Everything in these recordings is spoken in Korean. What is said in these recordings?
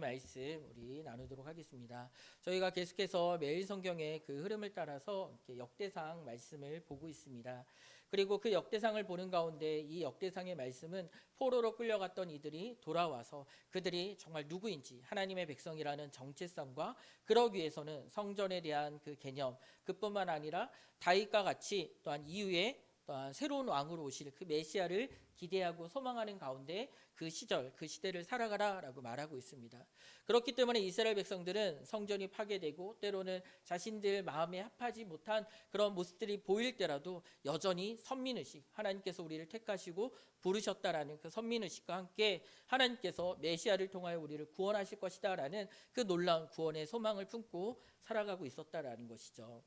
말씀 우리 나누도록 하겠습니다. 저희가 계속해서 매일 성경의 그 흐름을 따라서 이렇게 역대상 말씀을 보고 있습니다. 그리고 그 역대상을 보는 가운데 이 역대상의 말씀은 포로로 끌려갔던 이들이 돌아와서 그들이 정말 누구인지 하나님의 백성이라는 정체성과 그러기 위해서는 성전에 대한 그 개념, 그뿐만 아니라 다윗과 같이 또한 이후에 또한 새로운 왕으로 오실 그 메시아를 기대하고 소망하는 가운데 그 시절, 그 시대를 살아가라라고 말하고 있습니다. 그렇기 때문에 이스라엘 백성들은 성전이 파괴되고 때로는 자신들 마음에 합하지 못한 그런 모습들이 보일 때라도 여전히 선민의식, 하나님께서 우리를 택하시고 부르셨다라는 그 선민의식과 함께 하나님께서 메시아를 통하여 우리를 구원하실 것이다라는 그 놀라운 구원의 소망을 품고 살아가고 있었다라는 것이죠.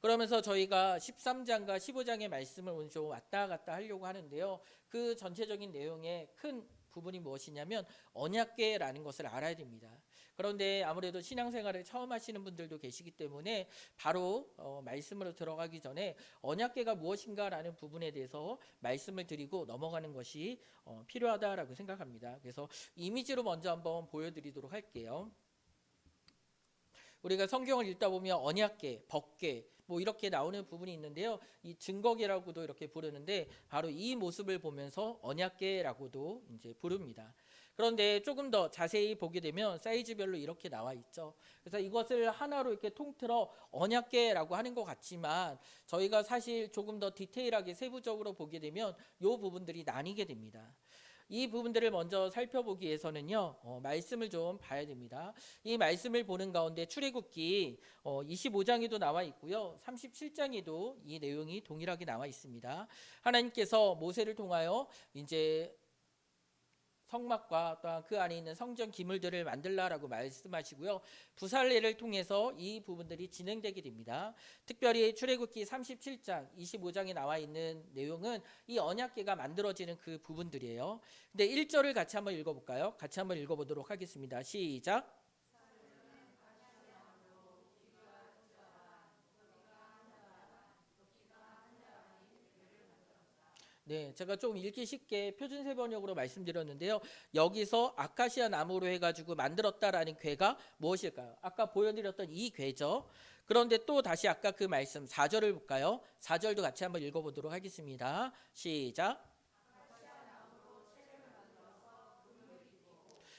그러면서 저희가 13장과 15장의 말씀을 오늘 좀 왔다 갔다 하려고 하는데요. 그 전체적인 내용의 큰 부분이 무엇이냐면 언약궤라는 것을 알아야 됩니다. 그런데 아무래도 신앙생활을 처음 하시는 분들도 계시기 때문에 바로 말씀으로 들어가기 전에 언약궤가 무엇인가라는 부분에 대해서 말씀을 드리고 넘어가는 것이 필요하다라고 생각합니다. 그래서 이미지로 먼저 한번 보여드리도록 할게요. 우리가 성경을 읽다 보면 언약궤, 법궤 뭐 이렇게 나오는 부분이 있는데요. 이 증거궤라고도 이렇게 부르는데 바로 이 모습을 보면서 언약궤라고도 이제 부릅니다. 그런데 조금 더 자세히 보게 되면 사이즈별로 이렇게 나와 있죠. 그래서 이것을 하나로 이렇게 통틀어 언약궤라고 하는 것 같지만 저희가 사실 조금 더 디테일하게 세부적으로 보게 되면 이 부분들이 나뉘게 됩니다. 이 부분들을 먼저 살펴보기 위해서는요, 말씀을 좀 봐야 됩니다. 이 말씀을 보는 가운데 출애굽기 25장에도 나와 있고요, 37장에도 이 내용이 동일하게 나와 있습니다. 하나님께서 모세를 통하여 이제 성막과 또한 그 안에 있는 성전 기물들을 만들라라고 말씀하시고요. 부살레를 통해서 이 부분들이 진행되게 됩니다. 특별히 출애굽기 37장, 25장에 나와 있는 내용은 이 언약궤가 만들어지는 그 부분들이에요. 근데 1절을 같이 한번 읽어볼까요? 같이 한번 읽어보도록 하겠습니다. 시작. 네, 제가 좀 읽기 쉽게 표준세 번역으로 말씀드렸는데요. 여기서 아카시아 나무로 해가지고 만들었다라는 궤가 무엇일까요? 아까 보여드렸던 이 궤죠. 그런데 또 다시 아까 그 말씀 4절을 볼까요? 4절도 같이 한번 읽어보도록 하겠습니다. 시작.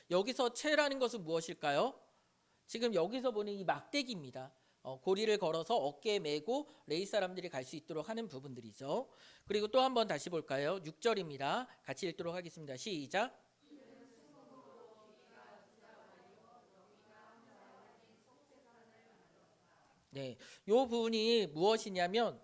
여기서 채라는 것은 무엇일까요? 지금 여기서 보는 이 막대기입니다. 고리를 걸어서 어깨에 메고 레이 사람들이 갈 수 있도록 하는 부분들이죠. 그리고 또 한번 다시 볼까요? 6절입니다. 같이 읽도록 하겠습니다. 시작. 네, 요 부분이 무엇이냐면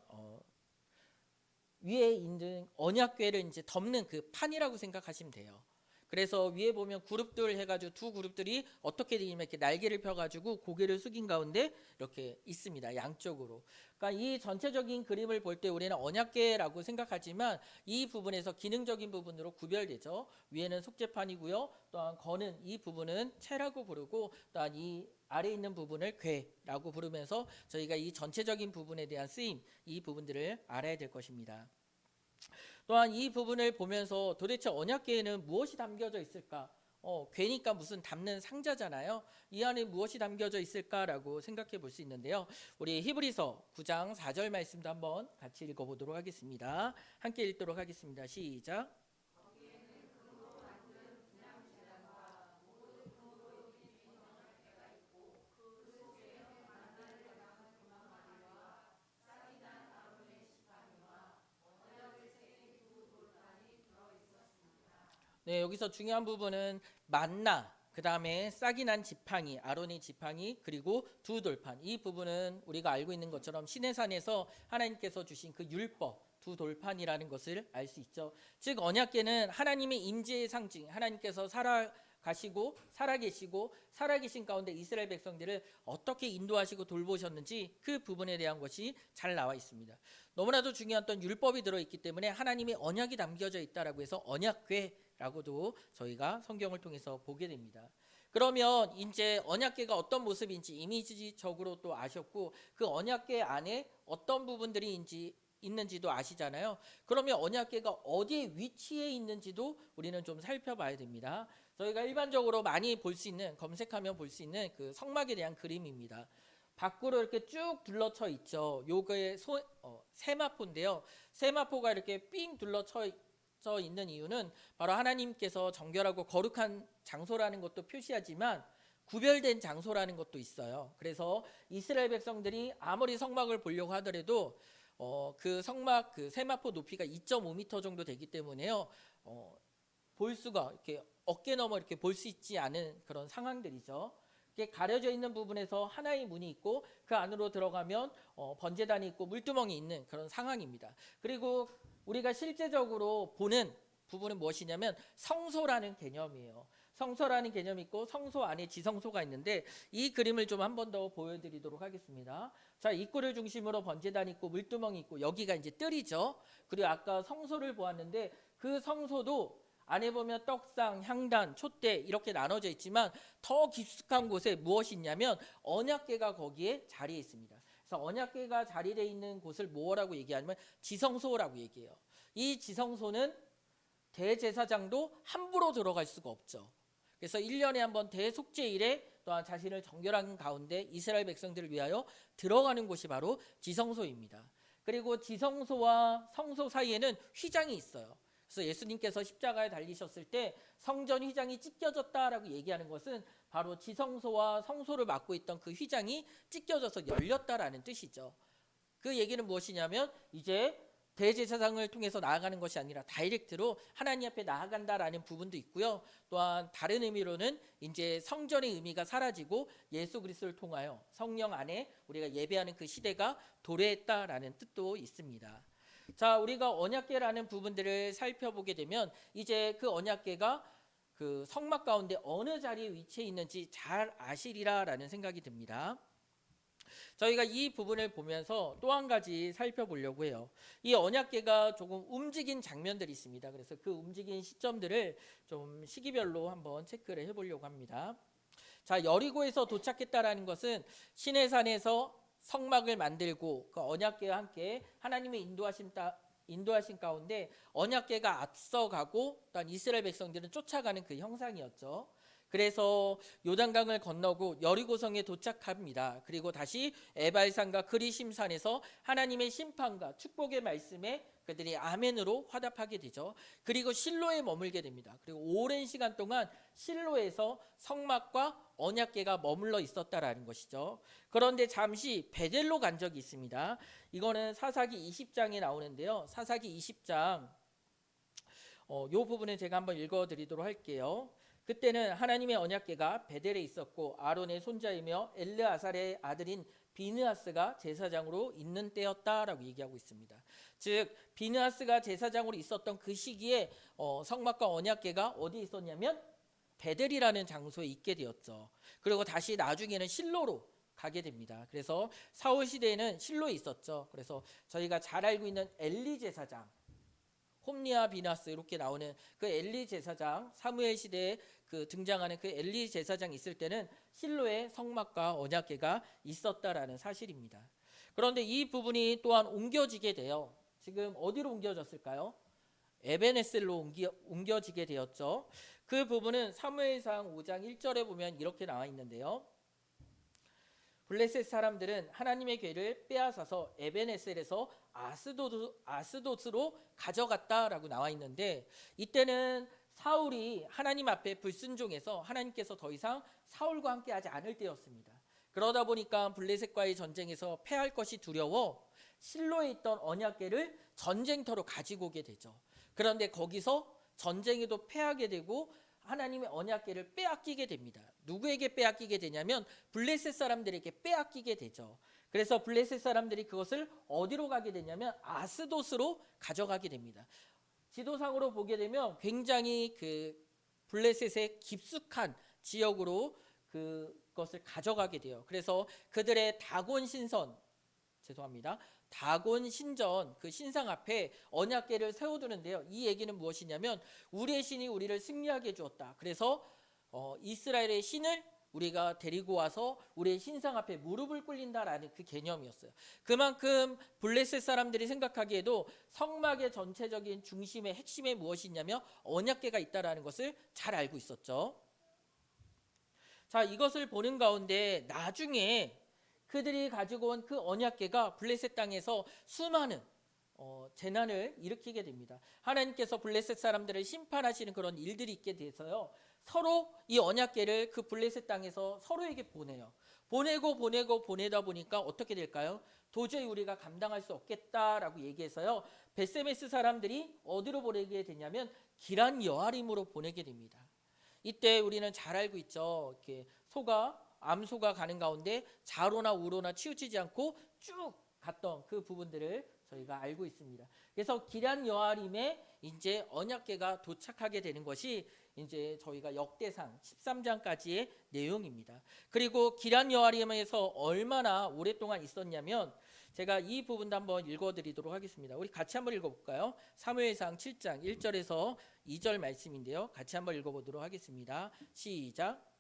위에 있는 언약궤를 이제 덮는 그 판이라고 생각하시면 돼요. 그래서 위에 보면 그룹들 해가지고 두 그룹들이 어떻게 되냐면 이렇게 날개를 펴가지고 고개를 숙인 가운데 이렇게 있습니다. 양쪽으로. 그러니까 이 전체적인 그림을 볼 때 우리는 언약궤라고 생각하지만 이 부분에서 기능적인 부분으로 구별되죠. 위에는 속죄판이고요. 또한 거는 이 부분은 채라고 부르고 또한 이 아래 있는 부분을 궤라고 부르면서 저희가 이 전체적인 부분에 대한 쓰임 이 부분들을 알아야 될 것입니다. 또한 이 부분을 보면서 도대체 언약궤에는 무엇이 담겨져 있을까? 궤니까 무슨 담는 상자잖아요. 이 안에 무엇이 담겨져 있을까라고 생각해 볼 수 있는데요. 우리 히브리서 9장 4절 말씀도 한번 같이 읽어보도록 하겠습니다. 함께 읽도록 하겠습니다. 시작. 네, 여기서 중요한 부분은 만나, 그 다음에 싹이 난 지팡이, 아론의 지팡이, 그리고 두 돌판. 이 부분은 우리가 알고 있는 것처럼 시내산에서 하나님께서 주신 그 율법, 두 돌판이라는 것을 알 수 있죠. 즉 언약궤는 하나님의 임재의 상징, 하나님께서 살아계신 가운데 이스라엘 백성들을 어떻게 인도하시고 돌보셨는지 그 부분에 대한 것이 잘 나와 있습니다. 너무나도 중요한 어떤 율법이 들어있기 때문에 하나님의 언약이 담겨져 있다라고 해서 언약궤라고도 저희가 성경을 통해서 보게 됩니다. 그러면 이제 언약궤가 어떤 모습인지 이미지적으로 또 아셨고 그 언약궤 안에 어떤 부분들이 있는지도 아시잖아요. 그러면 언약궤가 어디에 위치해 있는지도 우리는 좀 살펴봐야 됩니다. 저희가 일반적으로 많이 볼 수 있는, 검색하면 볼 수 있는 그 성막에 대한 그림입니다. 밖으로 이렇게 쭉 둘러쳐 있죠. 요게 세마포인데요. 세마포가 이렇게 삥 둘러쳐 있는 이유는 바로 하나님께서 정결하고 거룩한 장소라는 것도 표시하지만 구별된 장소라는 것도 있어요. 그래서 이스라엘 백성들이 아무리 성막을 보려고 하더라도 그 성막 그 세마포 높이가 2.5m 정도 되기 때문에요. 볼 수가 이렇게 어깨 너머 이렇게 볼 수 있지 않은 그런 상황들이죠. 이렇게 가려져 있는 부분에서 하나의 문이 있고 그 안으로 들어가면 번제단이 있고 물두멍이 있는 그런 상황입니다. 그리고 우리가 실제적으로 보는 부분은 무엇이냐면 성소라는 개념이에요. 성소라는 개념이 있고 성소 안에 지성소가 있는데 이 그림을 좀 한 번 더 보여드리도록 하겠습니다. 자, 입구를 중심으로 번제단이 있고 물두멍이 있고 여기가 이제 뜰이죠. 그리고 아까 성소를 보았는데 그 성소도 안에 보면 떡상, 향단, 촛대 이렇게 나눠져 있지만 더 깊숙한 곳에 무엇이 있냐면 언약궤가 거기에 자리해 있습니다. 그래서 언약궤가 자리되어 있는 곳을 뭐라고 얘기하냐면 지성소라고 얘기해요. 이 지성소는 대제사장도 함부로 들어갈 수가 없죠. 그래서 1년에 한 번 대속죄일에 또한 자신을 정결한 가운데 이스라엘 백성들을 위하여 들어가는 곳이 바로 지성소입니다. 그리고 지성소와 성소 사이에는 휘장이 있어요. 그래서 예수님께서 십자가에 달리셨을 때 성전 휘장이 찢겨졌다라고 얘기하는 것은 바로 지성소와 성소를 막고 있던 그 휘장이 찢겨져서 열렸다라는 뜻이죠. 그 얘기는 무엇이냐면 이제 대제사장을 통해서 나아가는 것이 아니라 다이렉트로 하나님 앞에 나아간다라는 부분도 있고요. 또한 다른 의미로는 이제 성전의 의미가 사라지고 예수 그리스도를 통하여 성령 안에 우리가 예배하는 그 시대가 도래했다라는 뜻도 있습니다. 자, 우리가 언약궤라는 부분들을 살펴보게 되면 이제 그 언약궤가 그 성막 가운데 어느 자리에 위치해 있는지 잘 아시리라라는 생각이 듭니다. 저희가 이 부분을 보면서 또 한 가지 살펴보려고 해요. 이 언약궤가 조금 움직인 장면들이 있습니다. 그래서 그 움직인 시점들을 좀 시기별로 한번 체크를 해보려고 합니다. 자, 여리고에서 도착했다라는 것은 시내산에서 성막을 만들고 그 언약궤와 함께 하나님의 인도하신 가운데 언약궤가 앞서가고 또한 이스라엘 백성들은 쫓아가는 그 형상이었죠. 그래서 요단강을 건너고 여리고성에 도착합니다. 그리고 다시 에발산과 그리심산에서 하나님의 심판과 축복의 말씀에 그들이 아멘으로 화답하게 되죠. 그리고 실로에 머물게 됩니다. 그리고 오랜 시간 동안 실로에서 성막과 언약궤가 머물러 있었다라는 것이죠. 그런데 잠시 베델로 간 적이 있습니다. 이거는 사사기 20장에 나오는데요. 사사기 20장 요 부분을 제가 한번 읽어드리도록 할게요. 그때는 하나님의 언약궤가 베델에 있었고 아론의 손자이며 엘르아살의 아들인 비느하스가 제사장으로 있는 때였다라고 얘기하고 있습니다. 즉 비느하스가 제사장으로 있었던 그 시기에 성막과 언약궤가 어디에 있었냐면 베델이라는 장소에 있게 되었죠. 그리고 다시 나중에는 실로로 가게 됩니다. 그래서 사울 시대에는 실로에 있었죠. 그래서 저희가 잘 알고 있는 엘리 제사장, 홈리와 비나스 이렇게 나오는 그 엘리 제사장, 사무엘 시대에 그 등장하는 그 엘리 제사장 있을 때는 실로에 성막과 언약궤가 있었다라는 사실입니다. 그런데 이 부분이 또한 옮겨지게 돼요. 지금 어디로 옮겨졌을까요? 에베네셀로 옮겨지게 되었죠. 그 부분은 사무엘상 5장 1절에 보면 이렇게 나와 있는데요. 블레셋 사람들은 하나님의 궤를 빼앗아서 에베네셀에서 아스돗으로 가져갔다라고 나와 있는데 이때는 사울이 하나님 앞에 불순종해서 하나님께서 더 이상 사울과 함께 하지 않을 때였습니다. 그러다 보니까 블레셋과의 전쟁에서 패할 것이 두려워 실로에 있던 언약궤를 전쟁터로 가지고 오게 되죠. 그런데 거기서 전쟁에도 패하게 되고 하나님의 언약궤를 빼앗기게 됩니다. 누구에게 빼앗기게 되냐면 블레셋 사람들에게 빼앗기게 되죠. 그래서 블레셋 사람들이 그것을 어디로 가게 되냐면 아스돗으로 가져가게 됩니다. 지도상으로 보게 되면 굉장히 그 블레셋의 깊숙한 지역으로 그것을 가져가게 돼요. 그래서 그들의 다곤 신전 그 신상 앞에 언약궤를 세워두는데요. 이 얘기는 무엇이냐면 우리의 신이 우리를 승리하게 해주었다. 그래서 이스라엘의 신을 우리가 데리고 와서 우리의 신상 앞에 무릎을 꿇린다라는 그 개념이었어요. 그만큼 블레셋 사람들이 생각하기에도 성막의 전체적인 중심의 핵심에 무엇이 있냐면 언약궤가 있다라는 것을 잘 알고 있었죠. 자, 이것을 보는 가운데 나중에 그들이 가지고 온 그 언약궤가 블레셋 땅에서 수많은 재난을 일으키게 됩니다. 하나님께서 블레셋 사람들을 심판하시는 그런 일들이 있게 돼서요. 서로 이 언약궤를 그 블레셋 땅에서 서로에게 보내요. 보내다 보니까 어떻게 될까요? 도저히 우리가 감당할 수 없겠다라고 얘기해서요. 베세메스 사람들이 어디로 보내게 되냐면 기란 여아림으로 보내게 됩니다. 이때 우리는 잘 알고 있죠. 이렇게 암소가 가는 가운데 좌로나 우로나 치우치지 않고 쭉 갔던 그 부분들을 저희가 알고 있습니다. 그래서 기란 여아림에 이제 언약궤가 도착하게 되는 것이 이제 저희가 역대상 13장까지의 내용입니다. 그리고 기란 여아림에서 얼마나 오랫동안 있었냐면 제가 이 부분도 한번 읽어드리도록 하겠습니다. 우리 같이 한번 읽어볼까요? 사무엘상 7장 1절에서 2절 말씀인데요. 같이 한번 읽어보도록 하겠습니다. 시작.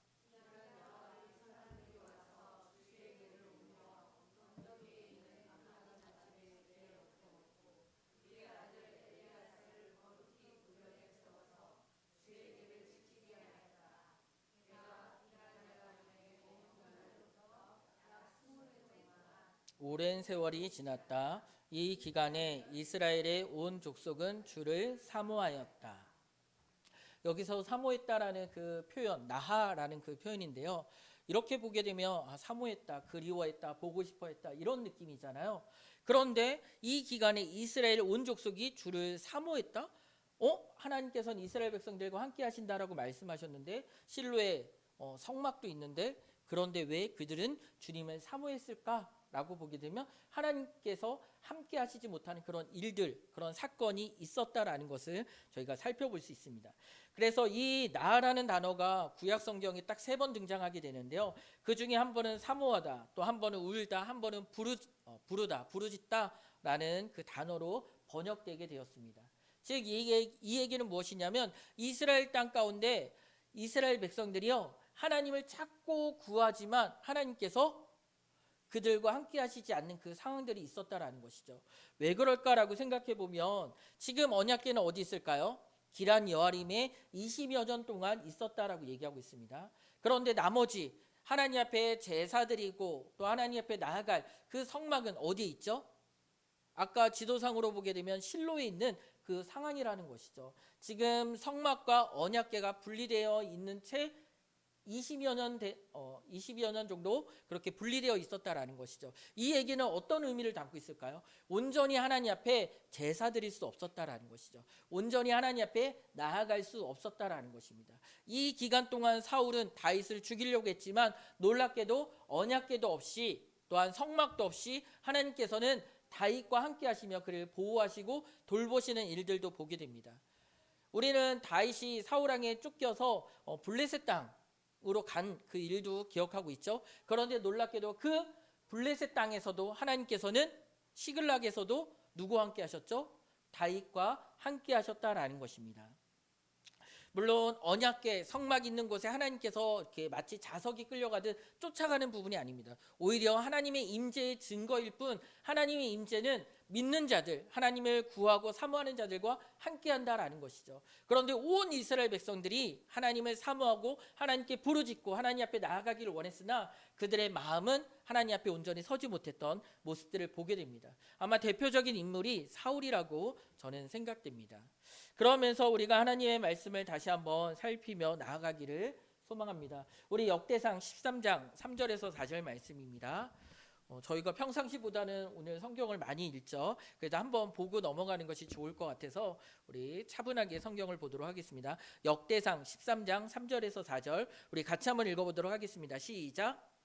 오랜 세월이 지났다. 이 기간에 이스라엘의 온 족속은 주를 사모하였다. 여기서 사모했다라는 그 표현, 나하라는 그 표현인데요. 이렇게 보게 되면 사모했다, 그리워했다, 보고 싶어했다 이런 느낌이잖아요. 그런데 이 기간에 이스라엘 온 족속이 주를 사모했다? 하나님께서는 이스라엘 백성들과 함께 하신다라고 말씀하셨는데 실로에 성막도 있는데 그런데 왜 그들은 주님을 사모했을까? 라고 보게 되면 하나님께서 함께 하시지 못하는 그런 일들, 그런 사건이 있었다라는 것을 저희가 살펴볼 수 있습니다. 그래서 이 나라는 단어가 구약 성경에 딱 3번 등장하게 되는데요. 그 중에 한 번은 사모하다, 또 한 번은 울다, 한 번은 부르다, 부르짖다라는 그 단어로 번역되게 되었습니다. 즉 이 얘기는 무엇이냐면 이스라엘 땅 가운데 이스라엘 백성들이요 하나님을 찾고 구하지만 하나님께서 그들과 함께 하시지 않는 그 상황들이 있었다라는 것이죠. 왜 그럴까라고 생각해 보면 지금 언약궤는 어디 있을까요? 기란 여아림에 20여 년 동안 있었다라고 얘기하고 있습니다. 그런데 나머지 하나님 앞에 제사드리고 또 하나님 앞에 나아갈 그 성막은 어디에 있죠? 아까 지도상으로 보게 되면 실로에 있는 그 상황이라는 것이죠. 지금 성막과 언약궤가 분리되어 있는 채 20여 년 정도 그렇게 분리되어 있었다라는 것이죠. 이 얘기는 어떤 의미를 담고 있을까요? 온전히 하나님 앞에 제사 드릴 수 없었다라는 것이죠. 온전히 하나님 앞에 나아갈 수 없었다라는 것입니다. 이 기간 동안 사울은 다윗을 죽이려고 했지만 놀랍게도 언약궤도 없이 또한 성막도 없이 하나님께서는 다윗과 함께 하시며 그를 보호하시고 돌보시는 일들도 보게 됩니다. 우리는 다윗이 사울 왕에 쫓겨서 블레셋 땅으로 간 그 일도 기억하고 있죠. 그런데 놀랍게도 그 블레셋 땅에서도 하나님께서는 시글락에서도 누구와 함께 하셨죠? 다윗과 함께 하셨다라는 것입니다. 물론 언약궤 성막 있는 곳에 하나님께서 이렇게 마치 자석이 끌려가듯 쫓아가는 부분이 아닙니다. 오히려 하나님의 임재의 증거일 뿐 하나님의 임재는 믿는 자들, 하나님을 구하고 사모하는 자들과 함께한다라는 것이죠. 그런데 온 이스라엘 백성들이 하나님을 사모하고 하나님께 부르짖고 하나님 앞에 나아가기를 원했으나 그들의 마음은 하나님 앞에 온전히 서지 못했던 모습들을 보게 됩니다. 아마 대표적인 인물이 사울이라고 저는 생각됩니다. 그러면서 우리가 하나님의 말씀을 다시 한번 살피며 나아가기를 소망합니다. 우리 역대상 13장 3절에서 4절 말씀입니다. 저희가 평상시보다는 오늘 성경을 많이 읽죠. 그래서 한번 보고 넘어가는 것이 좋을 것 같아서 우리 차분하게 성경을 보도록 하겠습니다. 역대상 13장 3절에서 4절 우리 같이 한번 읽어보도록 하겠습니다. 시작.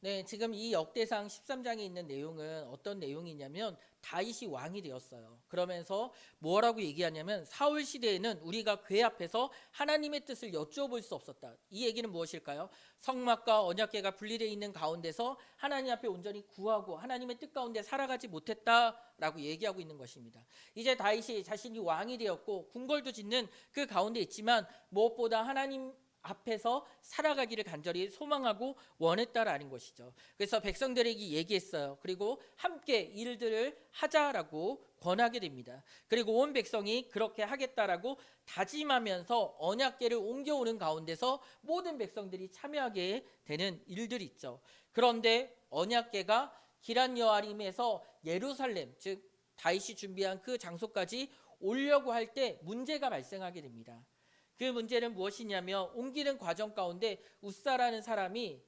네, 지금 이 역대상 13장에 있는 내용은 어떤 내용이냐면 다윗이 왕이 되었어요. 그러면서 뭐라고 얘기하냐면 사울 시대에는 우리가 궤 앞에서 하나님의 뜻을 여쭈어볼 수 없었다. 이 얘기는 무엇일까요? 성막과 언약궤가 분리되어 있는 가운데서 하나님 앞에 온전히 구하고 하나님의 뜻 가운데 살아가지 못했다라고 얘기하고 있는 것입니다. 이제 다윗이 자신이 왕이 되었고 궁궐도 짓는 그 가운데 있지만 무엇보다 하나님 앞에서 살아가기를 간절히 소망하고 원했다라는 것이죠. 그래서 백성들에게 얘기했어요. 그리고 함께 일들을 하자라고 권하게 됩니다. 그리고 온 백성이 그렇게 하겠다라고 다짐하면서 언약궤를 옮겨오는 가운데서 모든 백성들이 참여하게 되는 일들이 있죠. 그런데 언약궤가 기럇 여아림에서 예루살렘, 즉 다윗이 준비한 그 장소까지 오려고 할 때 문제가 발생하게 됩니다. 그 문제는 무엇이냐면 옮기는 과정 가운데 웃사라는 사람이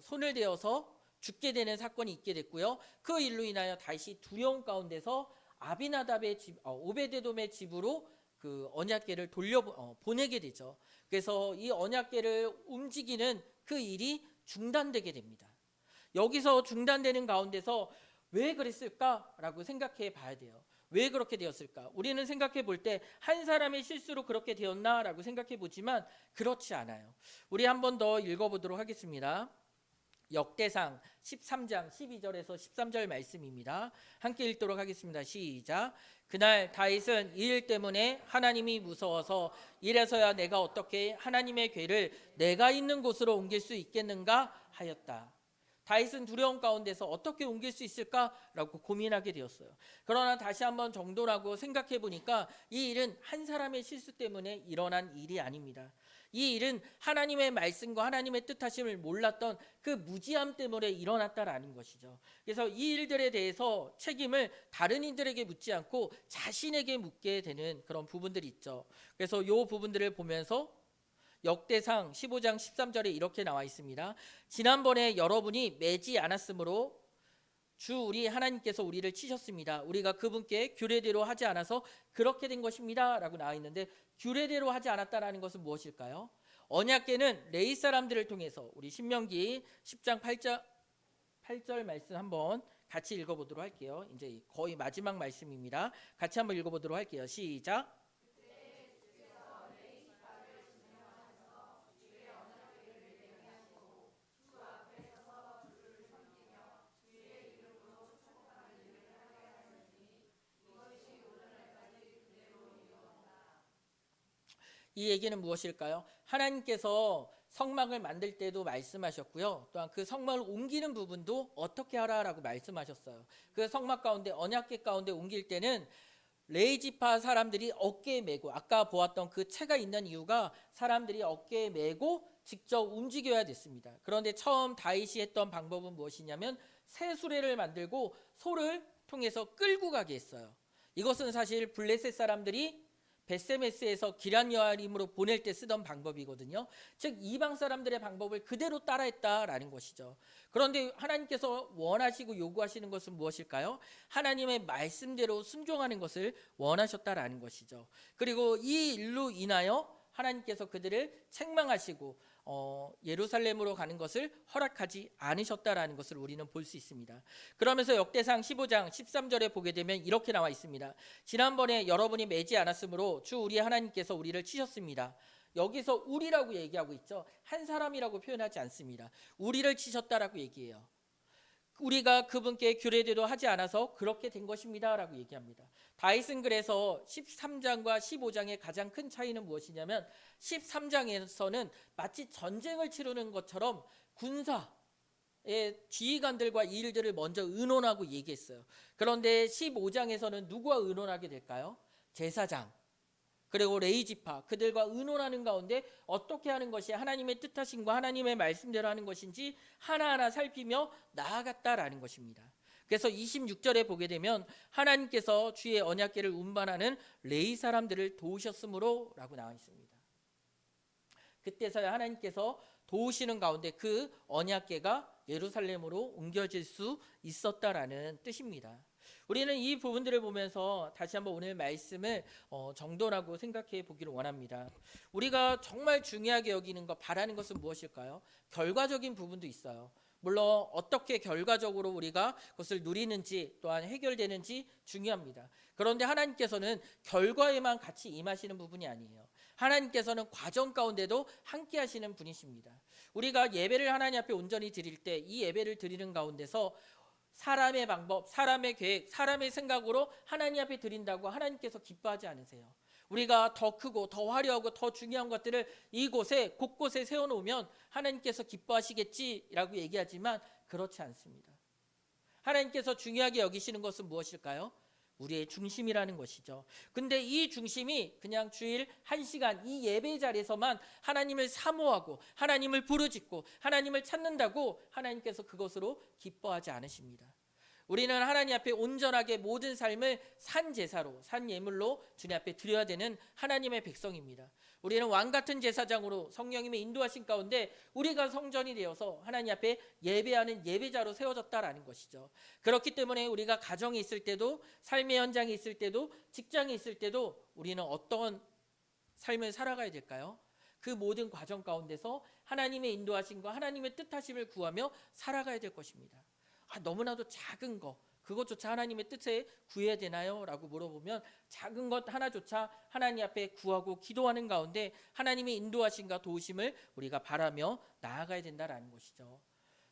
손을 대어서 죽게 되는 사건이 있게 됐고요. 그 일로 인하여 다윗이 두려움 가운데서 아비나답의 집, 오베데돔의 집으로 그 언약궤를 보내게 되죠. 그래서 이 언약궤를 움직이는 그 일이 중단되게 됩니다. 여기서 중단되는 가운데서 왜 그랬을까라고 생각해 봐야 돼요. 왜 그렇게 되었을까? 우리는 생각해 볼 때 한 사람의 실수로 그렇게 되었나라고 생각해 보지만 그렇지 않아요. 우리 한 번 더 읽어보도록 하겠습니다. 역대상 13장 12절에서 13절 말씀입니다. 함께 읽도록 하겠습니다. 시작. 그날 다윗은 이 일 때문에 하나님이 무서워서 이래서야 내가 어떻게 하나님의 궤를 내가 있는 곳으로 옮길 수 있겠는가 하였다. 다윗은 두려움 가운데서 어떻게 옮길 수 있을까라고 고민하게 되었어요. 그러나 다시 한번 정돈하고 생각해 보니까 이 일은 한 사람의 실수 때문에 일어난 일이 아닙니다. 이 일은 하나님의 말씀과 하나님의 뜻하심을 몰랐던 그 무지함 때문에 일어났다라는 것이죠. 그래서 이 일들에 대해서 책임을 다른 이들에게 묻지 않고 자신에게 묻게 되는 그런 부분들이 있죠. 그래서 이 부분들을 보면서 역대상 15장 13절에 이렇게 나와 있습니다. 지난번에 여러분이 매지 않았으므로 주 우리 하나님께서 우리를 치셨습니다. 우리가 그분께 규례대로 하지 않아서 그렇게 된 것입니다 라고 나와 있는데 규례대로 하지 않았다라는 것은 무엇일까요? 언약궤는 레위 사람들을 통해서 우리 신명기 10장 8절 말씀 한번 같이 읽어보도록 할게요. 이제 거의 마지막 말씀입니다. 같이 한번 읽어보도록 할게요. 시작. 이 얘기는 무엇일까요? 하나님께서 성막을 만들 때도 말씀하셨고요. 또한 그 성막을 옮기는 부분도 어떻게 하라라고 말씀하셨어요. 그 성막 가운데 언약궤 가운데 옮길 때는 레이지파 사람들이 어깨에 메고 아까 보았던 그 채가 있는 이유가 사람들이 어깨에 메고 직접 움직여야 됐습니다. 그런데 처음 다윗이 했던 방법은 무엇이냐면 새 수레를 만들고 소를 통해서 끌고 가게 했어요. 이것은 사실 블레셋 사람들이 베세메스에서 기럇 여아림으로 보낼 때 쓰던 방법이거든요. 즉 이방 사람들의 방법을 그대로 따라했다라는 것이죠. 그런데 하나님께서 원하시고 요구하시는 것은 무엇일까요? 하나님의 말씀대로 순종하는 것을 원하셨다라는 것이죠. 그리고 이 일로 인하여 하나님께서 그들을 책망하시고 예루살렘으로 가는 것을 허락하지 않으셨다라는 것을 우리는 볼 수 있습니다. 그러면서 역대상 15장 13절에 보게 되면 이렇게 나와 있습니다. 지난번에 여러분이 매지 않았으므로 주 우리 하나님께서 우리를 치셨습니다. 여기서 우리라고 얘기하고 있죠. 한 사람이라고 표현하지 않습니다. 우리를 치셨다라고 얘기해요. 우리가 그분께 규례대로 하지 않아서 그렇게 된 것입니다 라고 얘기합니다. 다윗은 그래서 13장과 15장의 가장 큰 차이는 무엇이냐면 13장에서는 마치 전쟁을 치르는 것처럼 군사의 지휘관들과 이 일들을 먼저 의논하고 얘기했어요. 그런데 15장에서는 누구와 의논하게 될까요? 제사장 그리고 레이지파 그들과 의논하는 가운데 어떻게 하는 것이 하나님의 뜻하심과 하나님의 말씀대로 하는 것인지 하나하나 살피며 나아갔다라는 것입니다. 그래서 26절에 보게 되면 하나님께서 주의 언약궤를 운반하는 레위 사람들을 도우셨으므로 라고 나와 있습니다. 그때서야 하나님께서 도우시는 가운데 그 언약궤가 예루살렘으로 옮겨질 수 있었다라는 뜻입니다. 우리는 이 부분들을 보면서 다시 한번 오늘 말씀을 정돈하고 생각해 보기를 원합니다. 우리가 정말 중요하게 여기는 것, 바라는 것은 무엇일까요? 결과적인 부분도 있어요. 물론 어떻게 결과적으로 우리가 그것을 누리는지 또한 해결되는지 중요합니다. 그런데 하나님께서는 결과에만 같이 임하시는 부분이 아니에요. 하나님께서는 과정 가운데도 함께 하시는 분이십니다. 우리가 예배를 하나님 앞에 온전히 드릴 때 이 예배를 드리는 가운데서 사람의 방법, 사람의 계획, 사람의 생각으로 하나님 앞에 드린다고 하나님께서 기뻐하지 않으세요. 우리가 더 크고 더 화려하고 더 중요한 것들을 이곳에 곳곳에 세워놓으면 하나님께서 기뻐하시겠지라고 얘기하지만 그렇지 않습니다. 하나님께서 중요하게 여기시는 것은 무엇일까요? 우리의 중심이라는 것이죠. 근데 이 중심이 그냥 주일 1시간 이 예배 자리에서만 하나님을 사모하고 하나님을 부르짖고 하나님을 찾는다고 하나님께서 그것으로 기뻐하지 않으십니다. 우리는 하나님 앞에 온전하게 모든 삶을 산 제사로, 산 예물로 주님 앞에 드려야 되는 하나님의 백성입니다. 우리는 왕같은 제사장으로 성령님의 인도하신 가운데 우리가 성전이 되어서 하나님 앞에 예배하는 예배자로 세워졌다라는 것이죠. 그렇기 때문에 우리가 가정에 있을 때도, 삶의 현장에 있을 때도, 직장에 있을 때도 우리는 어떤 삶을 살아가야 될까요? 그 모든 과정 가운데서 하나님의 인도하심과 하나님의 뜻하심을 구하며 살아가야 될 것입니다. 너무나도 작은 거 그것조차 하나님의 뜻에 구해야 되나요? 라고 물어보면 작은 것 하나조차 하나님 앞에 구하고 기도하는 가운데 하나님의 인도하심과 도우심을 우리가 바라며 나아가야 된다라는 것이죠.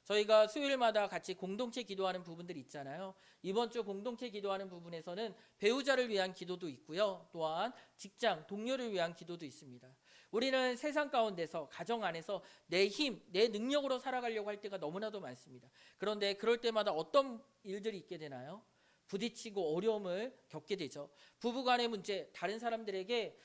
저희가 수요일마다 같이 공동체 기도하는 부분들이 있잖아요. 이번 주 공동체 기도하는 부분에서는 배우자를 위한 기도도 있고요. 또한 직장, 동료를 위한 기도도 있습니다. 우리는 세상 가운데서 가정 안에서 내 힘, 내 능력으로 살아가려고 할 때가 너무나도 많습니다. 그런데 그럴 때마다 어떤 일들이 있게 되나요? 부딪히고 어려움을 겪게 되죠. 부부간의 문제, 다른 사람들에게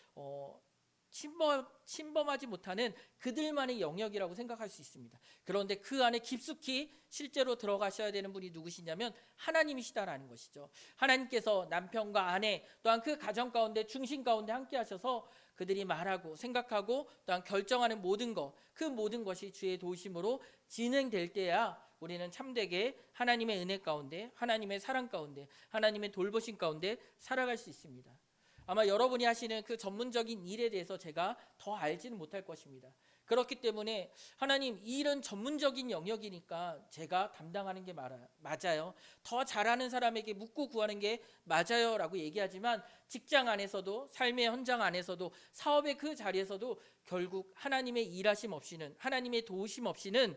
침범하지 못하는 그들만의 영역이라고 생각할 수 있습니다. 그런데 그 안에 깊숙이 실제로 들어가셔야 되는 분이 누구시냐면 하나님이시다라는 것이죠. 하나님께서 남편과 아내 또한 그 가정 가운데 중심 가운데 함께 하셔서 그들이 말하고 생각하고 또한 결정하는 모든 것, 그 모든 것이 주의 도우심으로 진행될 때야 우리는 참되게 하나님의 은혜 가운데, 하나님의 사랑 가운데, 하나님의 돌보심 가운데 살아갈 수 있습니다. 아마 여러분이 하시는 그 전문적인 일에 대해서 제가 더 알지는 못할 것입니다. 그렇기 때문에 하나님 이 일은 전문적인 영역이니까 제가 담당하는 게 맞아요. 더 잘하는 사람에게 묻고 구하는 게 맞아요 라고 얘기하지만 직장 안에서도 삶의 현장 안에서도 사업의 그 자리에서도 결국 하나님의 일하심 없이는 하나님의 도우심 없이는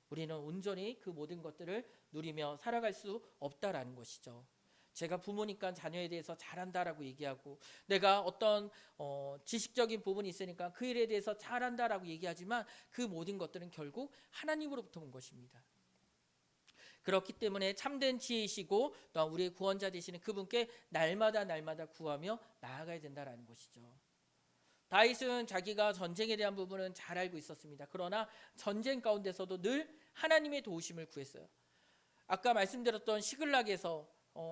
우리는 온전히 그 모든 것들을 누리며 살아갈 수 없다라는 것이죠. 제가 부모니까 자녀에 대해서 잘한다라고 얘기하고 내가 어떤 지식적인 부분이 있으니까 그 일에 대해서 잘한다라고 얘기하지만 그 모든 것들은 결국 하나님으로부터 온 것입니다. 그렇기 때문에 참된 지혜이시고 또한 우리의 구원자 되시는 그분께 날마다 구하며 나아가야 된다라는 것이죠. 다윗은 자기가 전쟁에 대한 부분은 잘 알고 있었습니다. 그러나 전쟁 가운데서도 늘 하나님의 도우심을 구했어요. 아까 말씀드렸던 시글락에서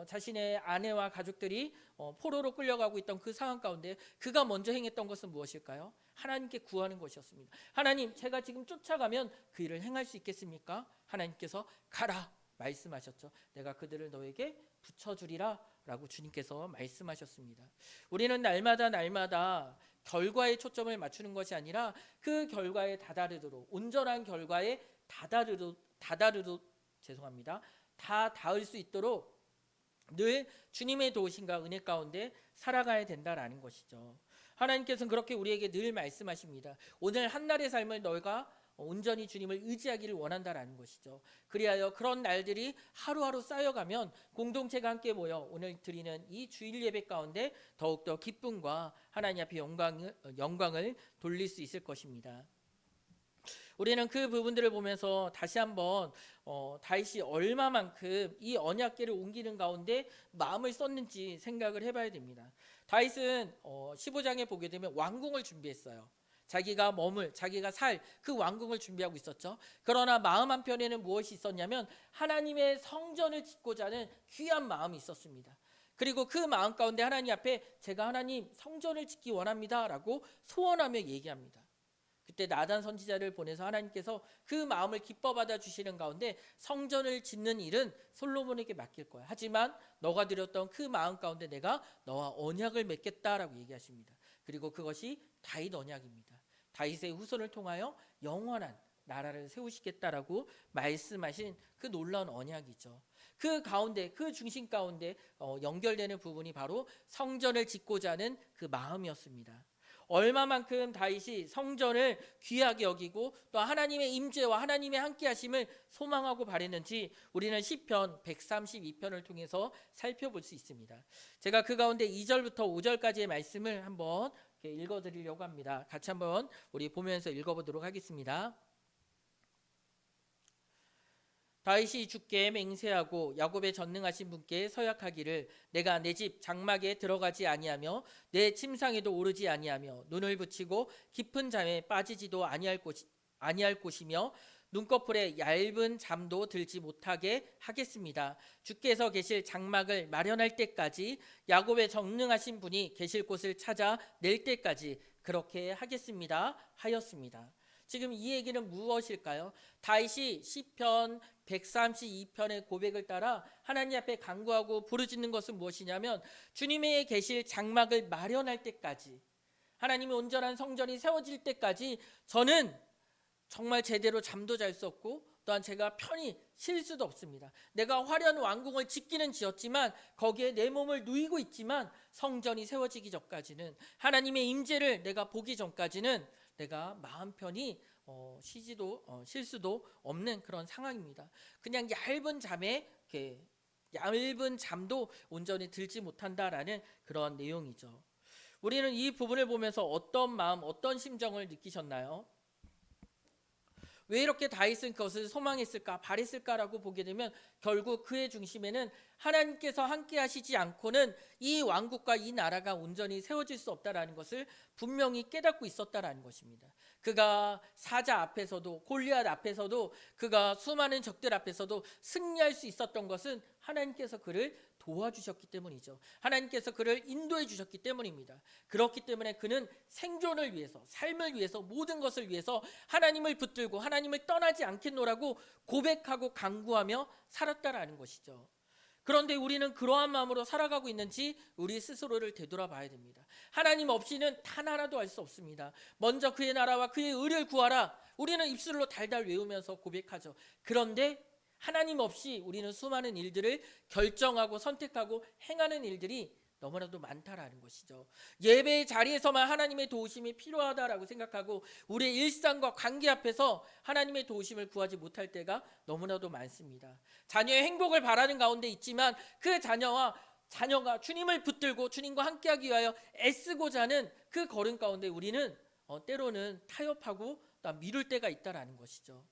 자신의 아내와 가족들이 포로로 끌려가고 있던 그 상황 가운데 그가 먼저 행했던 것은 무엇일까요? 하나님께 구하는 것이었습니다. 하나님, 제가 지금 쫓아가면 그 일을 행할 수 있겠습니까? 하나님께서 가라 말씀하셨죠. 내가 그들을 너에게 붙여주리라 라고 주님께서 말씀하셨습니다. 우리는 날마다 결과에 초점을 맞추는 것이 아니라 그 결과에 다다르도록 온전한 결과에 다 닿을 수 있도록 늘 주님의 도우심과 은혜 가운데 살아가야 된다라는 것이죠. 하나님께서는 그렇게 우리에게 늘 말씀하십니다. 오늘 한날의 삶을 너희가 온전히 주님을 의지하기를 원한다라는 것이죠. 그리하여 그런 날들이 하루하루 쌓여가면 공동체가 함께 모여 오늘 드리는 이 주일 예배 가운데 더욱더 기쁨과 하나님 앞에 영광을 돌릴 수 있을 것입니다. 우리는 그 부분들을 보면서 다시 한번 다윗이 얼마만큼 이 언약궤를 옮기는 가운데 마음을 썼는지 생각을 해봐야 됩니다. 다윗은 15장에 보게 되면 왕궁을 준비했어요. 자기가 살 그 왕궁을 준비하고 있었죠. 그러나 마음 한편에는 무엇이 있었냐면 하나님의 성전을 짓고자 하는 귀한 마음이 있었습니다. 그리고 그 마음 가운데 하나님 앞에 제가 하나님 성전을 짓기 원합니다 라고 소원하며 얘기합니다. 그때 나단 선지자를 보내서 하나님께서 그 마음을 기뻐 받아 주시는 가운데 성전을 짓는 일은 솔로몬에게 맡길 거야. 하지만 너가 드렸던 그 마음 가운데 내가 너와 언약을 맺겠다라고 얘기하십니다. 그리고 그것이 다윗 언약입니다. 다윗의 후손을 통하여 영원한 나라를 세우시겠다라고 말씀하신 그 놀라운 언약이죠. 그 가운데, 그 중심 가운데 연결되는 부분이 바로 성전을 짓고자 하는 그 마음이었습니다. 얼마만큼 다윗이 성전을 귀하게 여기고 또 하나님의 임재와 하나님의 함께하심을 소망하고 바랬는지 우리는 시편 132편을 통해서 살펴볼 수 있습니다. 제가 그 가운데 2절부터 5절까지의 말씀을 한번 읽어드리려고 합니다. 같이 한번 우리 보면서 읽어보도록 하겠습니다. 다윗이 주께 맹세하고 야곱의 전능하신 분께 서약하기를 내가 내 집 장막에 들어가지 아니하며 내 침상에도 오르지 아니하며 눈을 붙이고 깊은 잠에 빠지지도 아니할 곳이며 눈꺼풀에 얇은 잠도 들지 못하게 하겠습니다. 주께서 계실 장막을 마련할 때까지 야곱의 전능하신 분이 계실 곳을 찾아 낼 때까지 그렇게 하겠습니다 하였습니다. 지금 이 얘기는 무엇일까요? 다윗이 시편 132편의 고백을 따라 하나님 앞에 간구하고 부르짖는 것은 무엇이냐면 주님의 계실 장막을 마련할 때까지, 하나님의 온전한 성전이 세워질 때까지 저는 정말 제대로 잠도 잘 수 없고 또한 제가 편히 쉴 수도 없습니다. 내가 화려한 왕궁을 짓기는 지었지만 거기에 내 몸을 누이고 있지만 성전이 세워지기 전까지는, 하나님의 임재를 내가 보기 전까지는 내가 마음 편히 쉴 수도 없는 그런 상황입니다. 그냥 얇은 잠도 온전히 들지 못한다라는 그런 내용이죠. 우리는 이 부분을 보면서 어떤 마음, 어떤 심정을 느끼셨나요? 왜 이렇게 다윗은 그것을 소망했을까, 바랬을까라고 보게 되면 결국 그의 중심에는 하나님께서 함께 하시지 않고는 이 왕국과 이 나라가 온전히 세워질 수 없다라는 것을 분명히 깨닫고 있었다라는 것입니다. 그가 사자 앞에서도, 골리앗 앞에서도, 그가 수많은 적들 앞에서도 승리할 수 있었던 것은 하나님께서 그를 도와주셨기 때문이죠. 하나님께서 그를 인도해 주셨기 때문입니다. 그렇기 때문에 그는 생존을 위해서, 삶을 위해서, 모든 것을 위해서 하나님을 붙들고 하나님을 떠나지 않겠노라고 고백하고 간구하며 살았다라는 것이죠. 그런데 우리는 그러한 마음으로 살아가고 있는지 우리 스스로를 되돌아봐야 됩니다. 하나님 없이는 단 하나도 할 수 없습니다. 먼저 그의 나라와 그의 의를 구하라. 우리는 입술로 달달 외우면서 고백하죠. 그런데 하나님 없이 우리는 수많은 일들을 결정하고 선택하고 행하는 일들이 너무나도 많다라는 것이죠. 예배의 자리에서만 하나님의 도우심이 필요하다라고 생각하고 우리의 일상과 관계 앞에서 하나님의 도우심을 구하지 못할 때가 너무나도 많습니다. 자녀의 행복을 바라는 가운데 있지만 그 자녀가 주님을 붙들고 주님과 함께하기 위하여 애쓰고자 하는 그 걸음 가운데 우리는 때로는 타협하고 또 미룰 때가 있다라는 것이죠.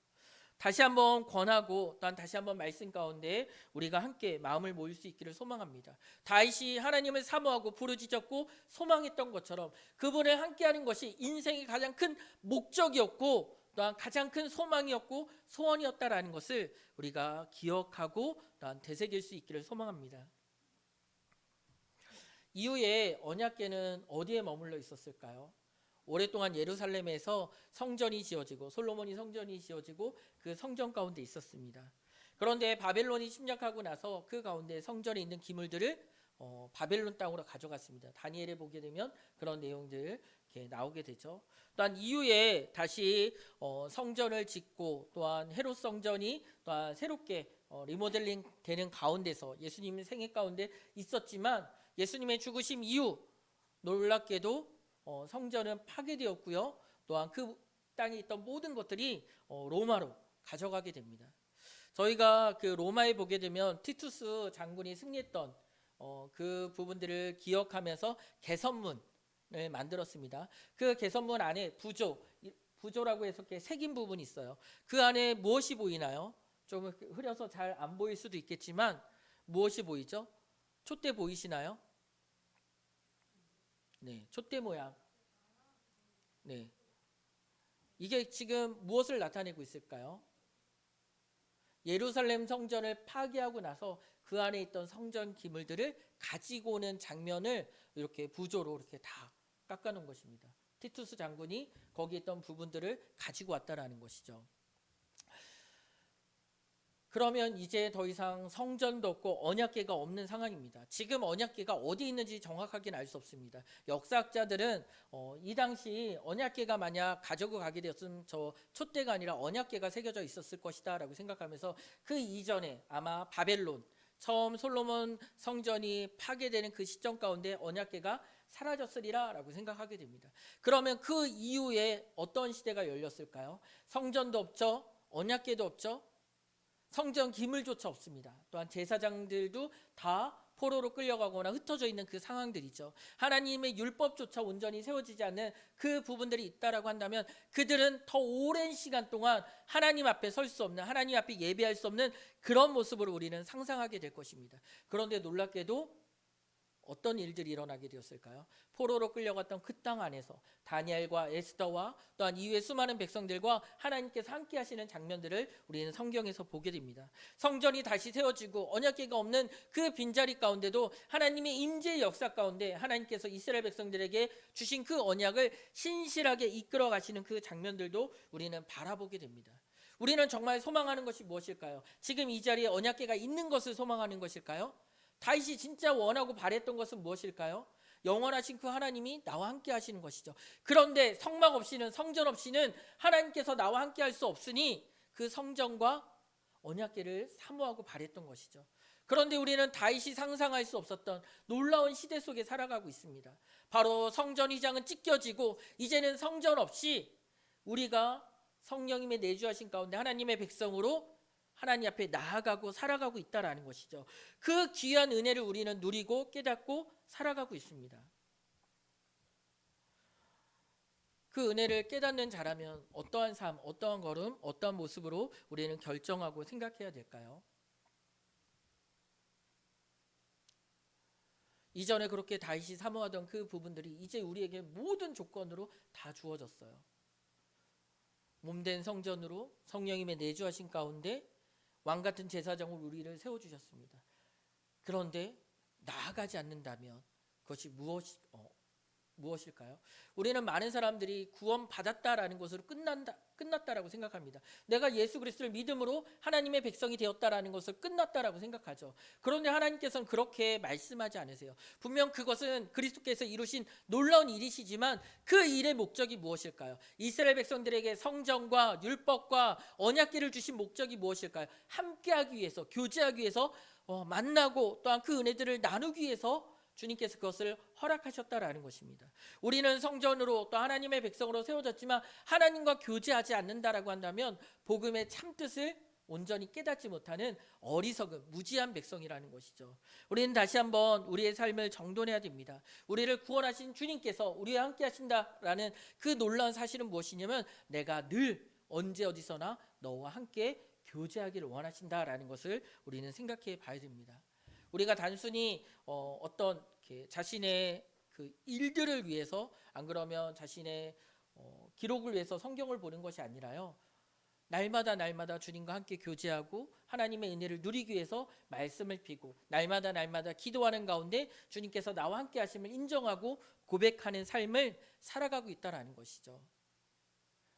다시 한번 권하고 또한 다시 한번 말씀 가운데 우리가 함께 마음을 모일 수 있기를 소망합니다. 다윗이 하나님을 사모하고 부르짖었고 소망했던 것처럼 그분을 함께하는 것이 인생의 가장 큰 목적이었고 또한 가장 큰 소망이었고 소원이었다라는 것을 우리가 기억하고 또한 되새길 수 있기를 소망합니다. 이후에 언약궤는 어디에 머물러 있었을까요? 오랫동안 예루살렘에서 성전이 지어지고 솔로몬이 성전이 지어지고 그 성전 가운데 있었습니다. 그런데 바벨론이 침략하고 나서 그 가운데 성전에 있는 기물들을 바벨론 땅으로 가져갔습니다. 다니엘에 보게 되면 그런 내용들 이렇게 나오게 되죠. 또한 이후에 다시 성전을 짓고 또한 헤롯 성전이 또한 새롭게 리모델링 되는 가운데서 예수님의 생애 가운데 있었지만 예수님의 죽으심 이후 놀랍게도 성전은 파괴되었고요. 또한 그 땅에 있던 모든 것들이 로마로 가져가게 됩니다. 저희가 그 로마에 보게 되면 티투스 장군이 승리했던 그 부분들을 기억하면서 개선문을 만들었습니다. 그 개선문 안에 부조라고 해서 이렇게 새긴 부분이 있어요. 그 안에 무엇이 보이나요? 좀 흐려서 잘 안 보일 수도 있겠지만 무엇이 보이죠? 촛대 보이시나요? 네, 촛대 모양. 네, 이게 지금 무엇을 나타내고 있을까요? 예루살렘 성전을 파괴하고 나서 그 안에 있던 성전 기물들을 가지고 오는 장면을 이렇게 부조로 이렇게 다 깎아놓은 것입니다. 티투스 장군이 거기 있던 부분들을 가지고 왔다라는 것이죠. 그러면 이제 더 이상 성전도 없고 언약궤가 없는 상황입니다. 지금 언약궤가 어디 있는지 정확하게는 알 수 없습니다. 역사학자들은 이 당시 언약궤가 만약 가지고 가게 되었으면 저 촛대가 아니라 언약궤가 새겨져 있었을 것이다 라고 생각하면서 그 이전에 아마 바벨론 처음 솔로몬 성전이 파괴되는 그 시점 가운데 언약궤가 사라졌으리라 라고 생각하게 됩니다. 그러면 그 이후에 어떤 시대가 열렸을까요? 성전도 없죠. 언약궤도 없죠. 성전 기물조차 없습니다. 또한 제사장들도 다 포로로 끌려가거나 흩어져 있는 그 상황들이죠. 하나님의 율법조차 온전히 세워지지 않는 그 부분들이 있다라고 한다면 그들은 더 오랜 시간 동안 하나님 앞에 설 수 없는, 하나님 앞에 예배할 수 없는 그런 모습으로 우리는 상상하게 될 것입니다. 그런데 놀랍게도 어떤 일들이 일어나게 되었을까요? 포로로 끌려갔던 그 땅 안에서 다니엘과 에스더와 또한 이후에 수많은 백성들과 하나님께서 함께 하시는 장면들을 우리는 성경에서 보게 됩니다. 성전이 다시 세워지고 언약궤가 없는 그 빈자리 가운데도 하나님의 임재의 역사 가운데 하나님께서 이스라엘 백성들에게 주신 그 언약을 신실하게 이끌어 가시는 그 장면들도 우리는 바라보게 됩니다. 우리는 정말 소망하는 것이 무엇일까요? 지금 이 자리에 언약궤가 있는 것을 소망하는 것일까요? 다윗이 진짜 원하고 바랬던 것은 무엇일까요? 영원하신 그 하나님이 나와 함께 하시는 것이죠. 그런데 성막 없이는, 성전 없이는 하나님께서 나와 함께 할 수 없으니 그 성전과 언약궤를 사모하고 바랬던 것이죠. 그런데 우리는 다윗이 상상할 수 없었던 놀라운 시대 속에 살아가고 있습니다. 바로 성전 휘장은 찢겨지고 이제는 성전 없이 우리가 성령님의 내주하신 가운데 하나님의 백성으로 하나님 앞에 나아가고 살아가고 있다라는 것이죠. 그 귀한 은혜를 우리는 누리고 깨닫고 살아가고 있습니다. 그 은혜를 깨닫는 자라면 어떠한 삶, 어떠한 걸음, 어떠한 모습으로 우리는 결정하고 생각해야 될까요? 이전에 그렇게 다윗이 사모하던 그 부분들이 이제 우리에게 모든 조건으로 다 주어졌어요. 몸된 성전으로 성령님의 내주하신 가운데 왕같은 제사장으로 우리를 세워주셨습니다. 그런데 나아가지 않는다면 그것이 무엇일까요? 우리는 많은 사람들이 구원받았다라는 것으로 끝났다라고 생각합니다. 내가 예수 그리스도를 믿음으로 하나님의 백성이 되었다라는 것을 끝났다라고 생각하죠. 그런데 하나님께서는 그렇게 말씀하지 않으세요. 분명 그것은 그리스도께서 이루신 놀라운 일이시지만 그 일의 목적이 무엇일까요? 이스라엘 백성들에게 성전과 율법과 언약궤를 주신 목적이 무엇일까요? 함께하기 위해서, 교제하기 위해서, 만나고 또한 그 은혜들을 나누기 위해서 주님께서 그것을 허락하셨다라는 것입니다. 우리는 성전으로 또 하나님의 백성으로 세워졌지만 하나님과 교제하지 않는다라고 한다면 복음의 참뜻을 온전히 깨닫지 못하는 어리석은 무지한 백성이라는 것이죠. 우리는 다시 한번 우리의 삶을 정돈해야 됩니다. 우리를 구원하신 주님께서 우리와 함께 하신다라는 그 놀라운 사실은 무엇이냐면 내가 늘 언제 어디서나 너와 함께 교제하기를 원하신다라는 것을 우리는 생각해 봐야 됩니다. 우리가 단순히 어떤 자신의 그 일들을 위해서 안 그러면 자신의 기록을 위해서 성경을 보는 것이 아니라요. 날마다 주님과 함께 교제하고 하나님의 은혜를 누리기 위해서 말씀을 피고 날마다 기도하는 가운데 주님께서 나와 함께 하심을 인정하고 고백하는 삶을 살아가고 있다는 것이죠.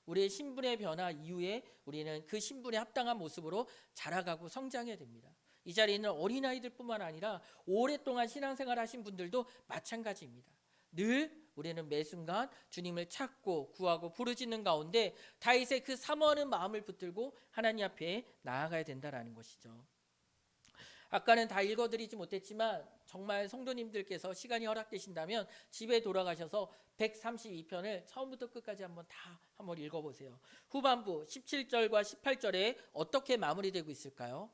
우리의 신분의 변화 이후에 우리는 그 신분에 합당한 모습으로 자라가고 성장해야 됩니다. 이 자리에 있는 어린아이들 뿐만 아니라 오랫동안 신앙생활 하신 분들도 마찬가지입니다. 늘 우리는 매 순간 주님을 찾고 구하고 부르짖는 가운데 다윗의 그 사모하는 마음을 붙들고 하나님 앞에 나아가야 된다는 것이죠. 아까는 다 읽어드리지 못했지만 정말 성도님들께서 시간이 허락되신다면 집에 돌아가셔서 132편을 처음부터 끝까지 한번 읽어보세요. 후반부 17절과 18절에 어떻게 마무리되고 있을까요?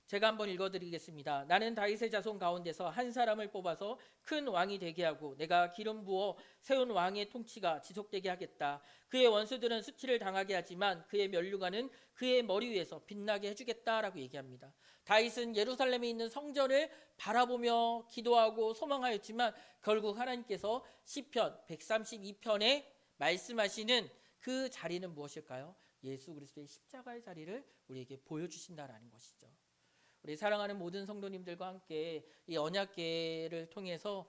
제가 한번 읽어드리겠습니다. 나는 다윗의 자손 가운데서 한 사람을 뽑아서 큰 왕이 되게 하고 내가 기름 부어 세운 왕의 통치가 지속되게 하겠다. 그의 원수들은 수치를 당하게 하지만 그의 면류관은 그의 머리 위에서 빛나게 해주겠다라고 얘기합니다. 다윗은 예루살렘에 있는 성전을 바라보며 기도하고 소망하였지만 결국 하나님께서 시편 132편에 말씀하시는 그 자리는 무엇일까요? 예수 그리스도의 십자가의 자리를 우리에게 보여주신다라는 것이죠. 우리 사랑하는 모든 성도님들과 함께 이 언약궤를 통해서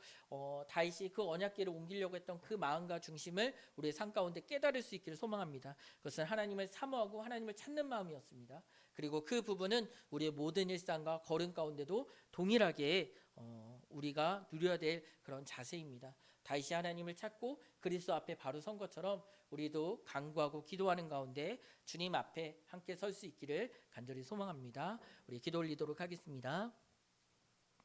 다윗이 그 언약궤를 옮기려고 했던 그 마음과 중심을 우리의 삶 가운데 깨달을 수 있기를 소망합니다. 그것은 하나님을 사모하고 하나님을 찾는 마음이었습니다. 그리고 그 부분은 우리의 모든 일상과 걸음 가운데도 동일하게 우리가 누려야 될 그런 자세입니다. 다윗이 하나님을 찾고 그리스도 앞에 바로 선 것처럼 우리도 간구하고 기도하는 가운데 주님 앞에 함께 설 수 있기를 간절히 소망합니다. 우리 기도 올리도록 하겠습니다.